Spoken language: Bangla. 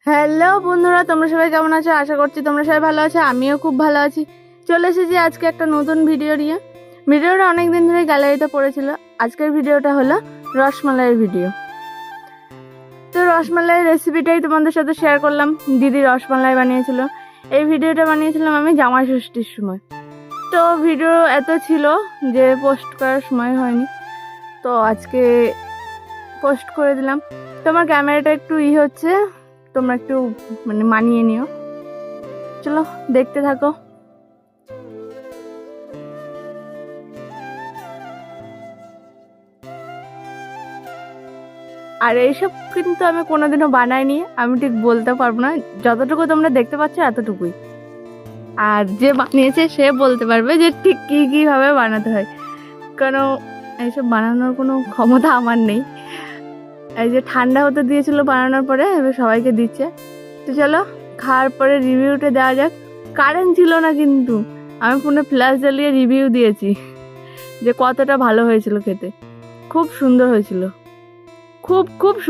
হ্যালো বন্ধুরা, তোমরা সবাই কেমন আছো? আশা করছি তোমরা সবাই ভালো আছো। আমিও খুব ভালো আছি। চলে এসেছি আজকে একটা নতুন ভিডিও নিয়ে। ভিডিওটা অনেক দিন ধরে গ্যালারিতে পড়েছিল। আজকের ভিডিওটা হলো রসমালাইয়ের ভিডিও। তো রসমালাইয়ের রেসিপিটাই তোমাদের সাথে শেয়ার করলাম। দিদি রসমালাই বানিয়েছিল। এই ভিডিওটা বানিয়েছিলাম আমি জামাই ষষ্ঠীর সময়। তো ভিডিও এত ছিল যে পোস্ট করার সময় হয়নি, তো আজকে পোস্ট করে দিলাম। তোমার ক্যামেরাটা একটু হচ্ছে, তোমরা একটু মানিয়ে নিও। চলো দেখতে থাকো। আর এইসব কিন্তু আমি কোনোদিনও বানাইনি, আমি ঠিক বলতে পারবো না। যতটুকু তোমরা দেখতে পাচ্ছ এতটুকুই। আর যে বানিয়েছে সে বলতে পারবে যে ঠিক কীভাবে বানাতে হয়, কারণ এইসব বানানোর কোনো ক্ষমতা আমার নেই। এই যে ঠান্ডা হতে দিয়েছিল বানানোর পরে, এবার সবাইকে দিচ্ছে। তো চলো খাওয়ার পরে রিভিউটা দেওয়া যাক। কারেন্ট ছিল না কিন্তু আমি ফোনে ফ্ল্যাশ জ্বালিয়ে রিভিউ দিয়েছি যে কতটা ভালো হয়েছিল খেতে। খুব সুন্দর হয়েছিল, খুব খুব সুন্দর।